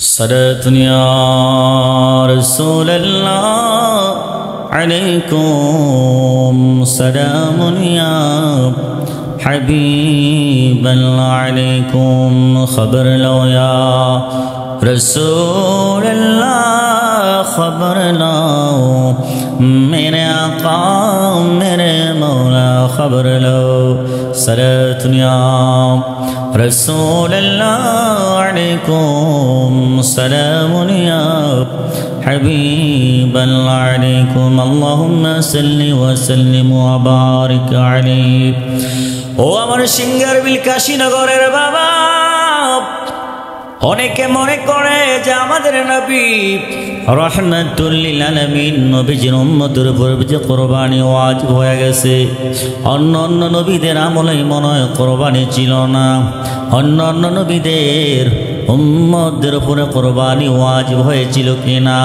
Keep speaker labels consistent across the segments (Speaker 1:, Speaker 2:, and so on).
Speaker 1: صلاة يا رسول الله عليكم سلام يا حبيب الله عليكم خبر لو يا رسول الله خبر لو میرے آقا میرے مولا خبر لو صلاة يا رسول الله عليكم سلام يا حبيب الله عليكم اللهم صل وسلم وبارك عليه ও আমার সিঙ্গার বিল কাশীনগরের বাবা অনেকে মনে করে যে আমাদের নবী রাহমাতুল লিল আলামিন নবীজির উম্মতের উপর যে কুরবানি ওয়াজিব হয়ে গেছে অন্য নবীদের আমলে মনে হয় কুরবানি ছিল না অন্য নবীদের উম্মতদের উপরে কুরবানি ওয়াজিব হয়েছিল কিনা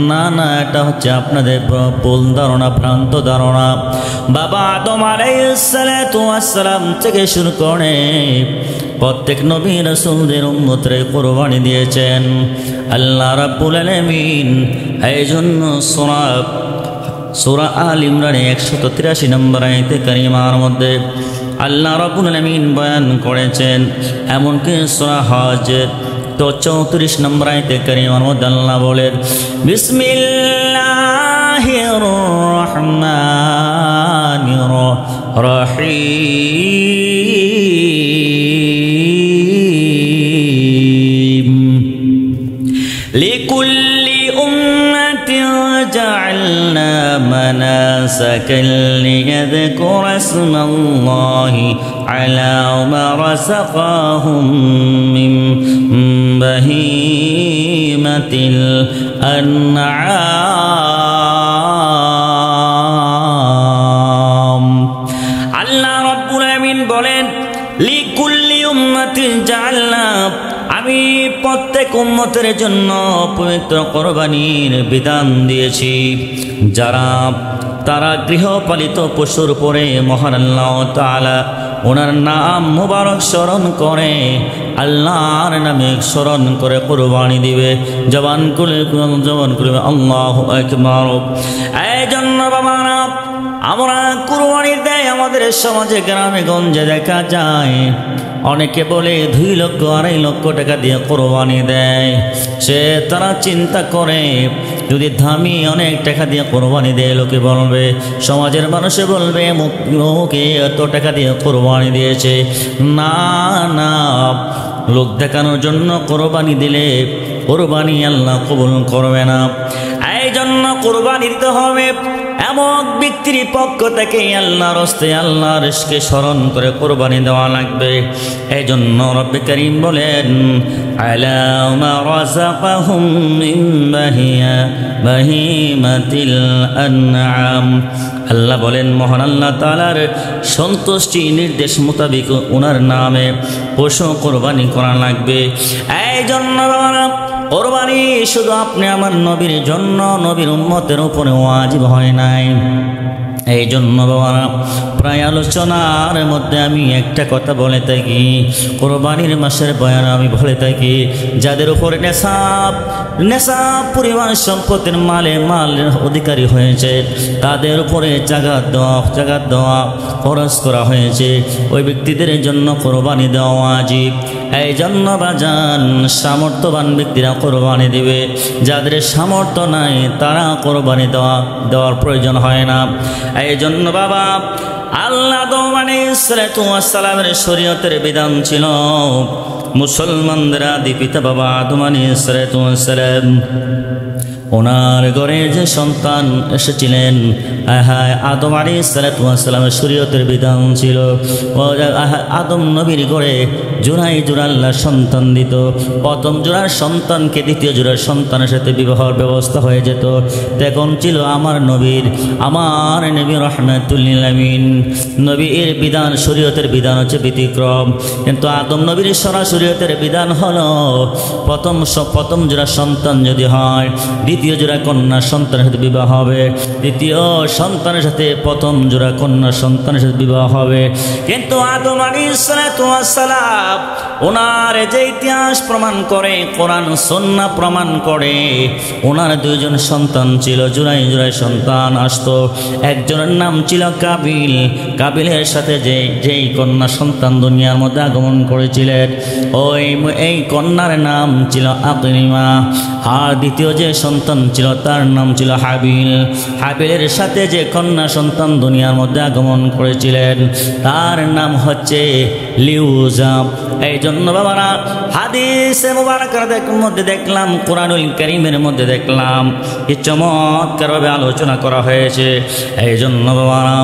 Speaker 1: না না এটা হচ্ছে আপনাদের ভুল ধারণা ভ্রান্ত ধারণা বাবা আদম আলাইহিস সালাতু ওয়াস সালাম থেকে শুরু করে প্রত্যেক নবী রাসূলদের উম্মতরে কুরবানি দিয়েছেন আল্লাহ রাব্বুল আলামিন এইজন্য সূরা আল ইমরানে 183 নম্বর আয়াতে কারিমার মধ্যে আল্লাহ রাব্বুল আলামিন বয়ান করেছেন এমনকি সূরা হজ তো 34 নম্বর আয়াতে কারিমার মধ্যে আল্লাহ বলেন বিসমিল্লাহির রহমানির রহিম লিকুল্লি উম্মাতিন জাআলনা মানাসাকান লিয়াযকুরা ইসমাল্লাহি আলা মা রাযাকাহুম মিন বাহিমাতিল আনআম আল্লাহ রাব্বুল আলামিন বলেন লিকুল্লি উম্মাতিন জাআলনা আমি প্রত্যেক উম্মতের জন্য পবিত্র কুরবানির বিধান দিয়েছি যারা তারা গৃহপালিত পশুর উপরে মহান আল্লাহ তাআলা ওনার নাম মুবারক স্মরণ করে আল্লাহর নামে স্মরণ করে কুরবানি দিবে জবান খুলে আল্লাহু আকবার এই জন্য বাবারা আমরা কুরবানি দেয় আমাদের সমাজে গ্রামে গঞ্জে দেখা যায় অনেকে বলে 2 লক্ষ 2.5 লক্ষ টাকা দিয়ে কুরবানি দেয় সে তারা চিন্তা করে যদি দামি অনেক টাকা দিয়ে কুরবানি দেয় লোকে বলবে সমাজের মানুষে বলবে মুখে এত টাকা দিয়ে কুরবানি দিয়েছে না না লোক দেখানোর জন্য কুরবানি দিলে কুরবানি আল্লাহ কবুল করবে না এই জন্য কুরবানি দিতে হবে এমন ব্যক্তির পক্ষ থেকে আল্লাহর হস্তে আল্লাহর ইশকে স্মরণ করে কুরবানি দেওয়া লাগবে এই জন্য রব্বে কারীম বলেন আলা মা রাযাকাহুম মিন বাহিমাতিল আনআম আল্লাহ বলেন মহান আল্লাহ তাআলার সন্তুষ্টি নির্দেশ মোতাবেক ওনার নামে পশু কুরবানি করা লাগবে এই জন্য কুরবানি শুধু আপনি আমার নবীর জন্য নবীর উম্মতের উপরে ওয়াজিব হয় নাই এই জন্য বাবারা প্রায় আলোচনার মধ্যে আমি একটা কথা বলে থাকি কুরবানির মাসের বয়ান আমি বলে থাকি যাদের উপরে নেশাব পরিমাণ সম্পদের মালের অধিকারী হয়েছে তাদের উপরে জাকাত দেওয়া খরচ করা হয়েছে ওই ব্যক্তিদের জন্য কুরবানি দেওয়া ওয়াজিব এই জন্য বাজান সামর্থ্যবান ব্যক্তিরা কুরবানি দিবে যাদের সামর্থ্য নাই তারা কুরবানি দেওয়ার প্রয়োজন হয় না এই জন্য বাবা আল্লাহ আদম আলাইহিস সালামের শরীয়তের বিধান ছিল মুসলমানদের আদি পিতা বাবা আদম আলাইহিস সালাম ওনার ঘরে যে সন্তান এসেছিলেন আদম আলাইহিস সালামের শরীয়তের বিধান ছিল আদম নবীর ঘরে জোড়ায় জোড়া আল্লাহ সন্তান দিত প্রথম জোড়ার সন্তানকে দ্বিতীয় জোড়ার সন্তানের সাথে বিবাহের ব্যবস্থা হয়ে যেত তখন ছিল আমার নবী রাহমাতুল লিল আলামিন নবীর বিধান শরীয়তের বিধান হচ্ছে ব্যতিক্রম কিন্তু আদম নবীর শরীয়তের বিধান হলো প্রথম জোড়া সন্তান যদি হয় দ্বিতীয় জোড়া কন্যা সন্তানের সাথে বিবাহ হবে দ্বিতীয় সন্তানের সাথে প্রথম জোড়া কন্যা সন্তানের সাথে বিবাহ হবে কিন্তু আদম আলাইহিস সালাম ওনার যে ইতিহাস প্রমাণ করে, কোরআন সুন্নাহ প্রমাণ করে, ওনার দুইজন সন্তান ছিল, জোড়ায় জোড়ায় সন্তান আসতো। একজনের নাম ছিল কাবিল। কাবিলের সাথে যেই কন্যা সন্তান দুনিয়ার মধ্যে আগমন করেছিলেন, এই কন্যার নাম ছিল আকলিমা। আর দ্বিতীয় যে সন্তান ছিল তার নাম ছিল হাবিল। হাবিলের সাথে যে কন্যা সন্তান দুনিয়ার মধ্যে আগমন করেছিলেন তার নাম হচ্ছে লিউজা। এই জন্য বাবারা হাদিসে মুবারাকার মধ্যে দেখলাম, কোরআনুল কারীমের মধ্যে দেখলাম কি চমৎকারভাবে আলোচনা করা হয়েছে। এই জন্য বাবারা,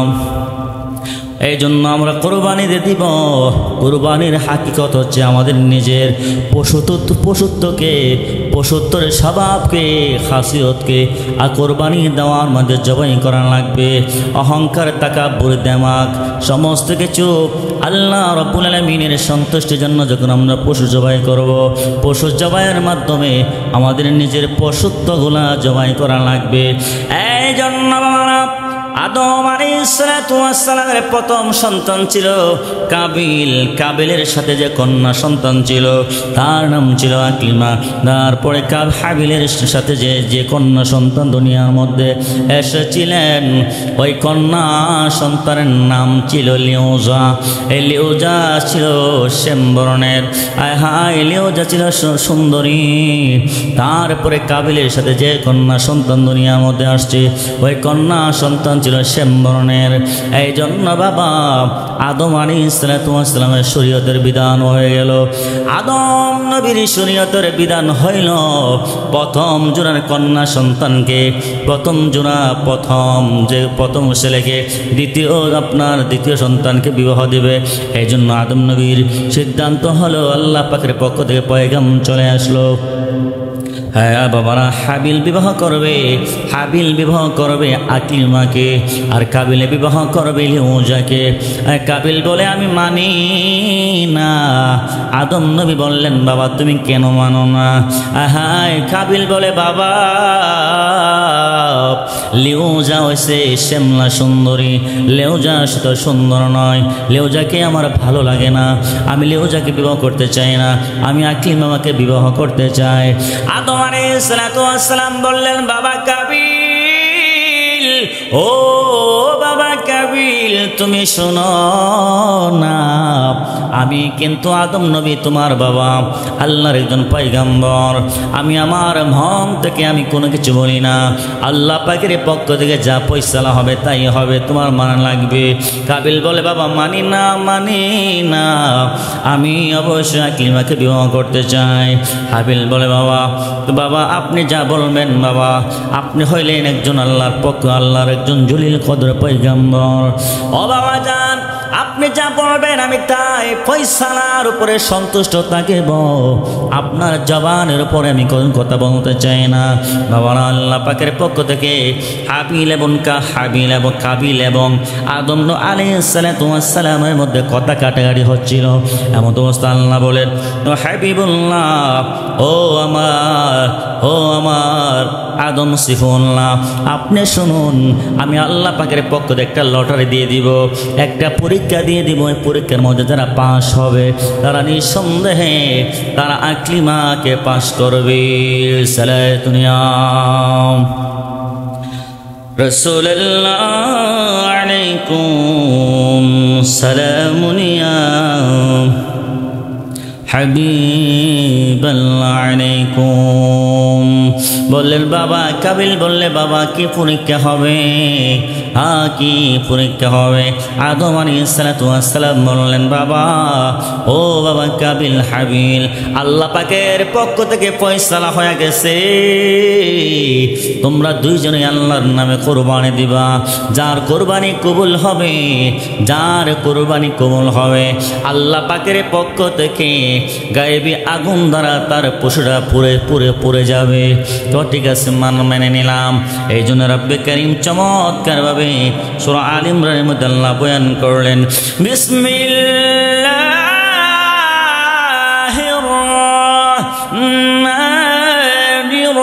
Speaker 1: এই জন্য আমরা কোরবানি দিয়ে দিব। কোরবানির হাকিকত হচ্ছে আমাদের নিজের পশুত্বকে, পশুত্বের স্বভাবকে, খাসিয়তকে আর কোরবানি দেওয়ার মধ্যে জবাই করা লাগবে। অহংকার, তাকাব্বুর, দেমাগ সমস্ত কিছু আল্লাহ রাব্বুল আলামিনের সন্তুষ্টির জন্য যখন আমরা পশু জবাই করব, পশু জবাইয়ের মাধ্যমে আমাদের নিজের পশুত্বগুলা জবাই করা লাগবে। এই জন্য আদম আলাইহিস সালাতু ওয়াস সালামের প্রথম সন্তান ছিল কাবিল। কাবিলের সাথে যে কন্যা সন্তান ছিল তার নাম ছিল আকলিমা। তারপরে হাবিলের সাথে যে কন্যা সন্তান দুনিয়ার মধ্যে এসেছিলেন, ওই কন্যা সন্তানের নাম ছিল লিউজা। এই লিউজা ছিল শ্যামবর্ণের, লিউজা ছিল সুন্দরী। তারপরে কাবিলের সাথে যে কন্যা সন্তান দুনিয়ার মধ্যে আসছে, ওই কন্যা সন্তান ছিল শ্যামবর্ণের। এই জন্য বাবা আদম আলাইহিস সালাতু ওয়াস সালামের শরীয়তের বিধান হয়ে গেল। আদম নবীর শরীয়তের বিধান হইল প্রথম জোড়ার কন্যা সন্তানকে, প্রথম ছেলেকে দ্বিতীয় সন্তানকে বিবাহ দিবে। এই জন্য আদম নবীর সিদ্ধান্ত হলো, আল্লাহ পাকের পক্ষ থেকে পয়গাম চলে আসলো, হ্যাঁ বাবারা হাবিল বিবাহ করবে আকলিমাকে, আর কাবিলে বিবাহ করবে লিউজাকে। কাবিল বলে আমি মানি না। আদম নবী বললেন, বাবা তুমি কেন মানো না? কাবিল বলে, বাবা লিউজা হয়েছে শ্যামলা সুন্দরী, লিউজা তো সুন্দর নয়, লিউজাকে আমার ভালো লাগে না, আমি লিউজাকে বিবাহ করতে চাই না, আমি আকলিমাকে বিবাহ করতে চাই। আদম আলাইহিস সালাতু ওয়াস সালাম বললেন, বাবা কাবিল, ও বাবা কাবিল, তুমি শোনো না, আমি কিন্তু আদম নবী তোমার বাবা, আল্লাহর একজন পয়গম্বর। আমি আমার মন থেকে আমি কোনো কিছু বলি না, আল্লাহ পাকের পক্ষ থেকে যা ফয়সালা হবে তাই হবে, তোমার মানা লাগবে। কাবিল বলে, বাবা মানি না, আমি অবশ্যই আকলিমাকে বিবাহ করতে চাই। হাবিল বলে, বাবা আপনি যা বলবেন, বাবা আপনি হইলেন একজন আল্লাহর পক্ষ, আল্লাহর একজন জলিল কদর পয়গম্বর। ও বাবা জান, আপনি যা বলবেন আমি তাই ফয়সালার উপরে সন্তুষ্ট থাকব, আপনার জবানের উপরে আমি কোন কথা বলতে চাই না। বাবা আল্লাহ পাকের পক্ষ থেকে কাবিল এবং আদম আলাইহিস সালাতু ওয়াস সালামের মধ্যে কথা কাটাকাটি হচ্ছিল। এমন অবস্থা আল্লাহ বলেন, ও হাবিবুল্লাহ, ও আমার আদম সিফুল্লাহ, আপনি শুনুন, আমি আল্লাহ পাকের পক্ষ থেকে একটা লটারি দিয়ে দিব, একটা পরীক্ষা দিয়ে দিব। ওই পরীক্ষার মধ্যে যারা পাশ হবে তারা নিঃসন্দেহে তারা আকলিমাকে পাশ করবে। সালাতুনিয়া রাসূলুল্লাহ আলাইকুম সালামুনিয়া হাবিবাল্লাহ আলাইকুম। বললেন বাবা, কাবিল বললে, বাবা কি পরীক্ষা হবে? কি পরীক্ষা হবে? আদম আলাইহিস সালাতু ওয়াস সালাম বললেন, বাবা ও বাবা কাবিল হাবিল, আল্লাহ পাকের পক্ষ থেকে ফয়সালা হয়ে গেছে, তোমরা দুইজনে আল্লাহর নামে কোরবানি দিবা। যার কোরবানি কবুল হবে আল্লাহ পাকের পক্ষ থেকে গায়েবী আগুন দ্বারা তার পশুরা পুড়ে যাবে। তো ঠিক আছে, মেনে নিলাম। এই জন্য রব্বে কারীম চমৎকার ভাবে সূরা আলে ইমরানের মধ্যে আল্লাহ বয়ান করলেন, বিসমিল্লাহির রাহমানির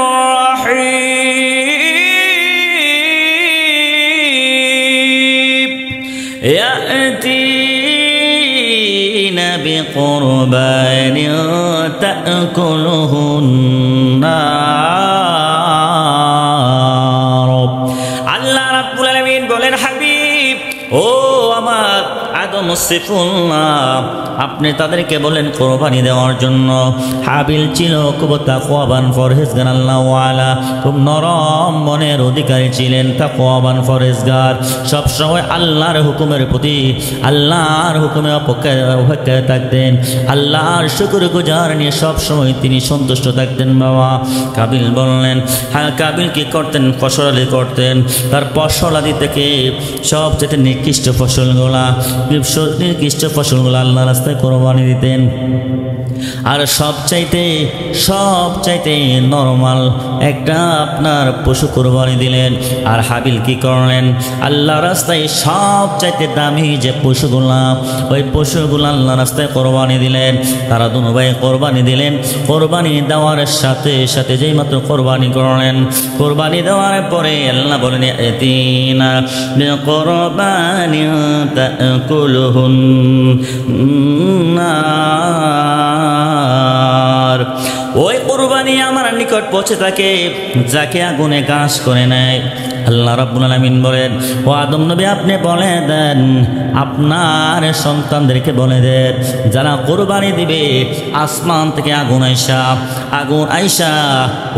Speaker 1: রাহিম, ইয়াতিনা بقربان تأكله النار আল্লাহ রাব্বুল আলামিন বলেন হাবিব ও আমার আদম সিফুল্লাহ আপনি তাদেরকে বলেন কোরবানি দেওয়ার জন্য। হাবিল ছিল খুব তাকওয়াবান ফরহেজগার আল্লাহওয়ালা, খুব নরম মনের অধিকারী ছিলেন, তাকওয়াবান ফরহেজগার, সবসময় আল্লাহর হুকুমের প্রতি আল্লাহর হুকুমে অপেক্ষায় থাকতেন, আল্লাহর শুকরগুজার নিয়ে সবসময় তিনি সন্তুষ্ট থাকতেন। বাবা কাবিল বললেন হ্যাঁ কাবিল কি করতেন? ফসলাদি করতেন। তার ফসলাদি থেকে সবচেয়ে নিকৃষ্ট ফসলগুলা আল্লাহ রাস্তায় কোরবানি দিতেন। আর সবচাইতে নরমাল একটা আপনার পশু কোরবানি দিলেন। আর হাবিল কি করলেন? আল্লাহ রাস্তায় সবচাইতে দামি যে পশুগুলা, ওই পশুগুলা আল্লাহ রাস্তায় কোরবানি দিলেন। তারা দুনো ভাই কোরবানি দিলেন। কোরবানি দেওয়ার সাথে সাথে যেই মাত্র কোরবানি করলেন, কোরবানি দেওয়ার পরে আল্লাহ বলেন এতিনা কোরবানি তাকুলুহুন নার, ওই কোরবানি আমার নিকট পৌঁছে থাকে যাকে আগুনে ঘাস করে নেয়। আল্লাহ রাব্বুল আলামিন বলেন ও আদম নবী আপনি বলে দেন আপনার সন্তানদেরকে বলে দেন যারা কোরবানি দিবে আসমান থেকে আগুন আইসা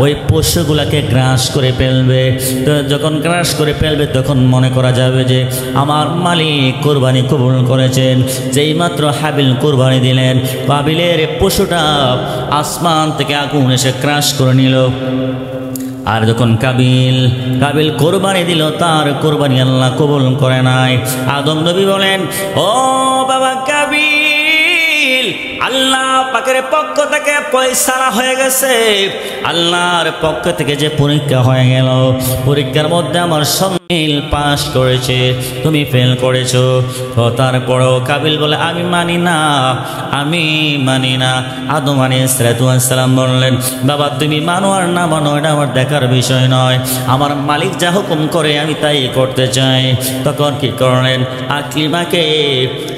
Speaker 1: ওই পশুগুলাকে গ্রাস করে ফেলবে। তো যখন গ্রাস করে ফেলবে তখন মনে করা যাবে যে আমার মালিক কোরবানি কবুল করেছেন। যেই মাত্র হাবিল কোরবানি দিলেন, কাবিলের পশুটা আসমান থেকে আগুন এসে ক্রাশ করে নিল। আর যখন কাবিল কোরবানি দিল, তার কোরবানি আল্লাহ কবুল করে নাই। আদম নবী বলেন ও বাবা কাবিল, আল্লাহ পাকের পক্ষ থেকে ফয়সালা হয়ে গেছে, আল্লাহর পক্ষ থেকে যে পরীক্ষা হয়ে গেল, পরীক্ষার মধ্যে আমার সন্তান পাস করেছে, তুমি ফেল করেছো। তো তারপরেও কাবিল বলে আমি মানি না। আদম আলাইহিস সালাম বললেন বাবা তুমি মানো আর না মানো এটা আমার দেখার বিষয় নয়, আমার মালিক যা হুকুম করে আমি তাই করতে চাই। তখন কি করলেন? আকলিমাকে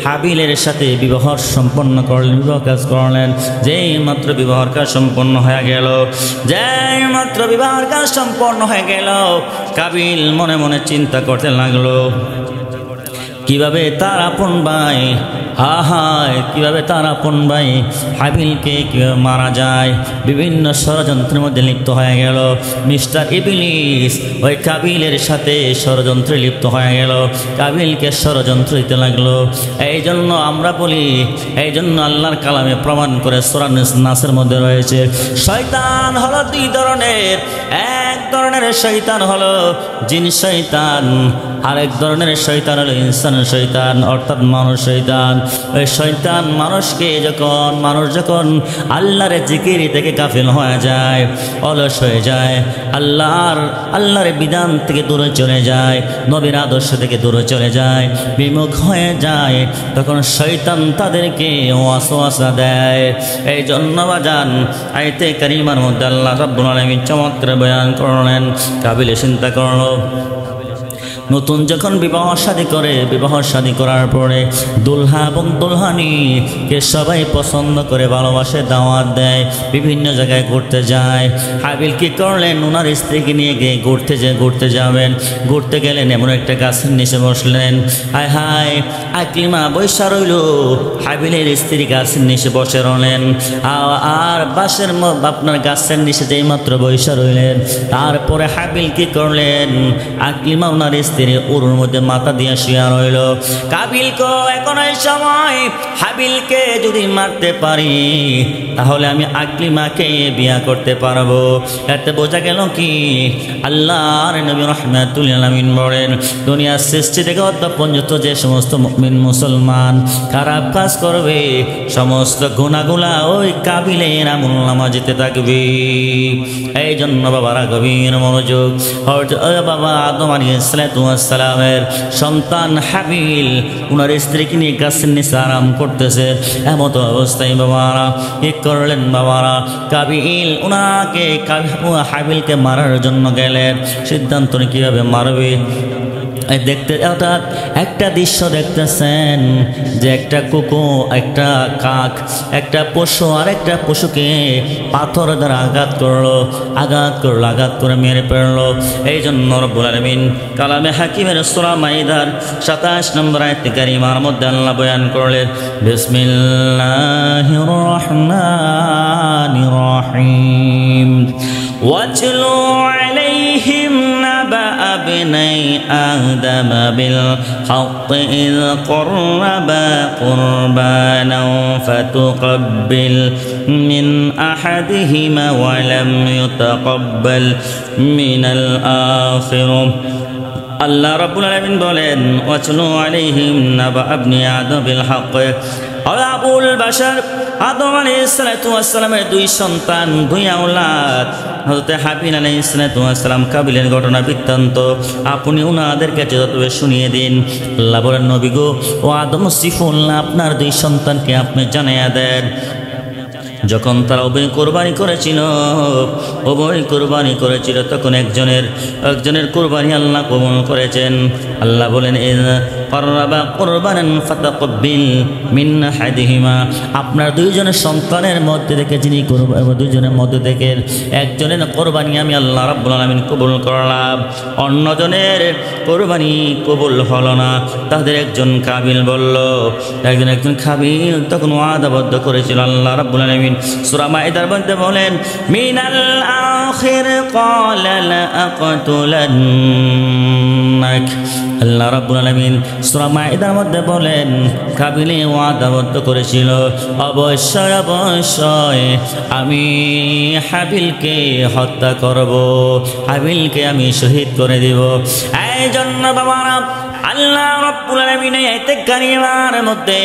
Speaker 1: হাবিলের সাথে বিবাহ সম্পন্ন করলেন, বিবাহ কাজ করলেন। যেই মাত্র বিবাহ কাজ সম্পন্ন হয়ে গেল, কাবিল মনে মনে চিন্তা করতে লাগলো কিভাবে তার আপন ভাই কিভাবে তার আপন ভাই হাবিলকে কিভাবে মারা যায়। বিভিন্ন ষড়যন্ত্রের মধ্যে লিপ্ত হয়ে গেল। মিস্টার ইবলিস ওই কাবিলের সাথে ষড়যন্ত্রে লিপ্ত হয়ে গেল, কাবিলকে ষড়যন্ত্র দিতে লাগলো। এই জন্য আমরা বলি, এই জন্য আল্লাহর কালামে প্রমাণ করে সূরা নাসের মধ্যে রয়েছে শয়তান হলো দুই ধরনের। এক ধরনের শয়তান হলো জিন শয়তান, আরেক ধরনের শয়তান হলো ইনসান শয়তান, অর্থাৎ মানুষ শয়তান। ওই শয়তান মানুষ যখন আল্লাহর জিকির থেকে গাফিল হয়ে যায়, অলস হয়ে যায়, আল্লাহর বিধান থেকে দূরে চলে যায়, নবীর আদর্শ থেকে দূরে চলে যায়, বিমুখ হয়ে যায়, তখন শয়তান তাদেরকে ওয়াসওয়াসা দেয়। এই জন্য বাজান আয়াতে কারিমার মধ্যে আল্লাহ রাব্বুল আলামিন চমৎকার বয়ান করলেন। কাবিলে চিন্তা করলো নতুন যখন বিবাহ শাদী করার পরে দুলহা এবং দুলহানিকে সবাই পছন্দ করে, ভালোবাসে, দাওয়াত দেয়, বিভিন্ন জায়গায় ঘুরতে যায়। হাবিল কি করলেন? ওনার স্ত্রীকে নিয়ে গিয়ে ঘুরতে যাবেন। ঘুরতে গেলেন, এমন একটা গাছের নিচে বসলেন। হায় আকলিমা বৈশা রইল, হাবিলের স্ত্রী গাছের নিচে বসে রইলেন। আর আপনার গাছের নিচে যেই মাত্র বৈশা রইলেন, তারপরে হাবিল কি করলেন? আকলিমা ওনার স্ত্রী উরুর মধ্যে মাথা দিয়ে শুয়ে রইল। কাবিল কো এখন এই সময় হাবিলকে যদি মারতে পারি তাহলে আমি আকলিমাকে বিয়া করতে পারবো। এতে বোঝা গেল কি আল্লাহর নবী রাহমাতুল লিল আলামিন বলেন দুনিয়ার সৃষ্টি থেকে অদ্যাপ পর্যন্ত যে সমস্ত মুমিন মুসলমান খারাপ কাজ করবে সমস্ত গুনাহগুলা ওই কাবিলের আমলনামা যেতে থাকবে। এই জন্য বাবারা গভীর মনোযোগ। বাবা আদম আলাইহিস সালামের সন্তান হাবিল উনার স্ত্রীকে নিয়ে গাছের নিচে আরাম করতেছে। এমত অবস্থায় বাবারা কি করলেন? বাবারা কাবিল উনাকে হাবিলকে মারার জন্য গেলেন। সিদ্ধান্ত কিভাবে মারবে দেখতে অর্থাৎ একটা দৃশ্য দেখতেছেন যে একটা কুকুর, একটা কাক, একটা পশু আর একটা পশুকে পাথর দ্বারা আঘাত করে মেরে ফেললো। এই জন্য রব্বুল আলামিন কালামে হাকিমের সূরা মাইদার 27 নম্বর আয়াত কারিমার মধ্যে আল্লাহ বয়ান করলেন, বিসমিল্লাহির রহমানির রহিম ওয়াতলু আলাইহিম নাবা আবনাই আদম বিল হক ইয قربا قربانا فتقبل من أحدهما ولم يتقبل من الآخر। আল্লাহ রাব্বুল আলামিন বলেন, ওয়াতলু আলাইহিম নাবা আবনি আদম বিল হক। আবুল বাশার আদম আলাইহিস সালাতু ওয়াস সালামের দুই সন্তান, দুই আওলাদ হযরত হাবিল আলাইহিস সালাতু ওয়াস সালাম কাবিলের ঘটনা বৃত্তান্ত আপনি ওনাদের কাছে যতবে শুনিয়ে দিন। আল্লাহ বলেন, নবী গো, ও আদম সিফুল্লাহ, আপনার দুই সন্তানকে আপনি জানাইয়া দেন। যখন তারা উভয় কোরবানি করেছিল তখন একজনের কোরবানি আল্লাহ কবুল করেছেন। আল্লাহ বলেন, আপনার দুইজনের সন্তানের মধ্যে থেকে দুইজনের মধ্যে থেকে একজনের কোরবানি আমি আল্লাহ রাব্বুল আলামিন কবুল করলাম, অন্যজনের কোরবানি কবুল হলো না। তাদের একজন কাবিল বলল, একজন কাবিল তখন ওয়াদাবদ্ধ করেছিল। আল্লাহ রাব্বুল আলামিন সূরা মাইদার মধ্যে বলেন, মিনাল আখির ক্বালা লা আকতুলান্নাক। আল্লাহ রাব্বুল আলামিন সূরা মাইদার মধ্যে বলেন, কাবিলে ওয়াদাবদ্ধ করেছিল, অবশ্যই আমি হাবিলকে হত্যা করব, হাবিলকে আমি শহীদ করে দিব। এই জন্য বাবারা আল্লাহ রাব্বুল আলামিন এই আয়াতে কারিমার মধ্যে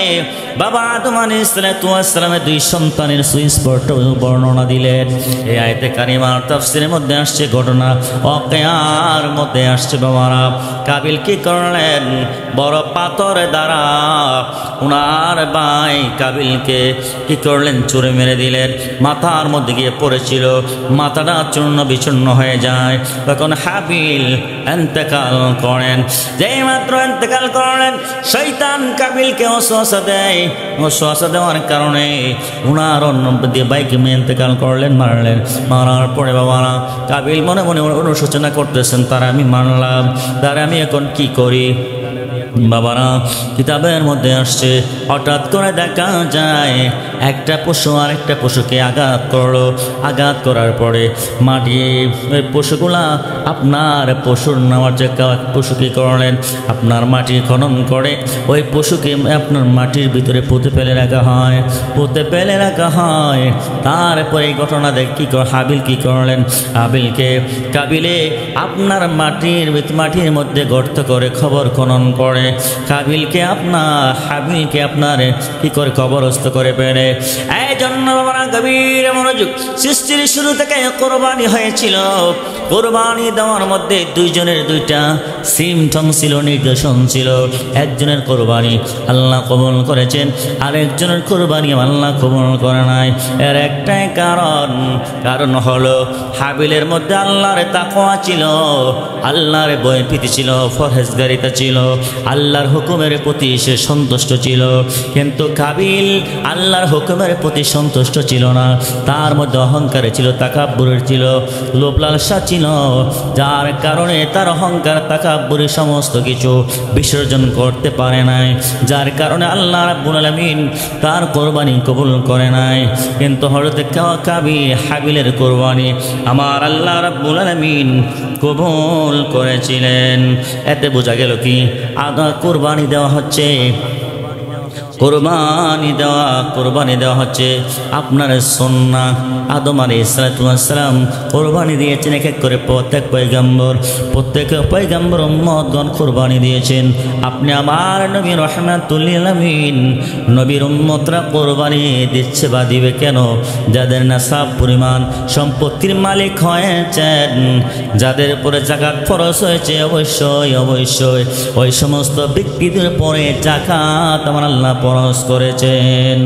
Speaker 1: বাবা আদম আলাইহিস সালাতু ওয়াস সালামের দুই সন্তানের সুস্পষ্ট বর্ণনা দিলেন। এই আয়াতে কারিমার তাফসীরের মধ্যে আসছে ঘটনা ওয়াকিয়ার মধ্যে আসছে। বাবারা কাবিল কি করলেন, বড় পাথর দ্বারা উনার ভাই কাবিলকে কি করলেন, ছুঁড়ে মেরে দিলেন। মাথার মধ্যে গিয়ে পড়েছিল, মাথাটা চূর্ণ বিচূর্ণ হয়ে যায়। তখন হাবিল ইন্তেকাল করেন। যেই মাত্র ইন্তেকাল করলেন, শয়তান কাবিলকে ওয়াসওয়াসা দেয়। ওয়াসওয়াসা দেওয়ার কারণে উনার ভাইকে ইন্তেকাল করলেন, মারার পরে বাবারা কাবিল মনে মনে অনুশোচনা করতেছেন, তারা আমি মানলাম, তারা আমি এখন কি করি। বাবারা কিতাবের মধ্যে আসছে, হঠাৎ করে দেখা যায় একটা পশু আর একটা পশুকে আঘাত করলো। আঘাত করার পরে মাটি ওই পশুগুলা আপনার পশুর নেওয়ার যে পশু কী করলেন, আপনার মাটি খনন করে ওই পশুকে আপনার মাটির ভিতরে পুঁতে ফেলে রাখা হয়। তারপরে এই ঘটনা দেখ কি হাবিল কি করলেন, কাবিলে আপনার মাটির মধ্যে গর্ত করে খবর খনন করে হাবিলকে আপনার কি করে কবরস্থ করে পেরে। এই জন্য বাবা গভীর মনোযোগ, সৃষ্টির শুরু থেকে কোরবানি হয়েছিল। কোরবানি দেওয়ার মধ্যে দুইজনের দুইটা সিমটম ছিল, নির্দেশন ছিল। একজনের কোরবানি আল্লাহ কবুল করেছেন, আরেকজনের কোরবানি আল্লাহ কবুল করে নাই। এর একটাই কারণ হলো হাবিলের মধ্যে আল্লাহর তাকওয়া ছিল, আল্লাহর ভয়ভীতি ছিল, ফরহেজগারিতা ছিল, আল্লাহর হুকুমের প্রতি সে সন্তুষ্ট ছিল। কিন্তু কাবিল আল্লাহর হুকুমের প্রতি সন্তুষ্ট ছিল না, তার মধ্যে অহংকারে ছিল, তাকাব্বুরের ছিল, লোভ লালসা ছিল, যার কারণে তার অহংকার তাকাব্বুরি সমস্ত কিছু বিসর্জন করতে পারে নাই, যার কারণে আল্লাহ রাব্বুল আলামিন তার কোরবানি কবুল করে নাই। কিন্তু হযরত হাবিলের কোরবানি আমার আল্লাহ রাব্বুল আলামিন কবুল করেছিলেন। এতে বোঝা গেল কি, আদা কোরবানি দেওয়া হচ্ছে, কোরবানি দেওয়া হচ্ছে আপনার সুন্নাহ। আদম আলাইহিস সালাম কোরবানি দিয়েছেন এক এক করে, প্রত্যেক পয়গম্বর উম্মতগণ কোরবানি দিয়েছেন। আপনি আমার নবী রাহমাতুল লিল আলামিন, নবীর উম্মতরা কোরবানি দিচ্ছে বা দিবে কেন? যাদের নাসাব পরিমাণ সম্পত্তির মালিক হয়েছেন, যাদের উপরে যাকাত ফরজ হয়েছে, অবশ্যই ওই সমস্ত ব্যক্তিদের উপরে যাকাত আমার আল্লাহ ফরজ করেছেন।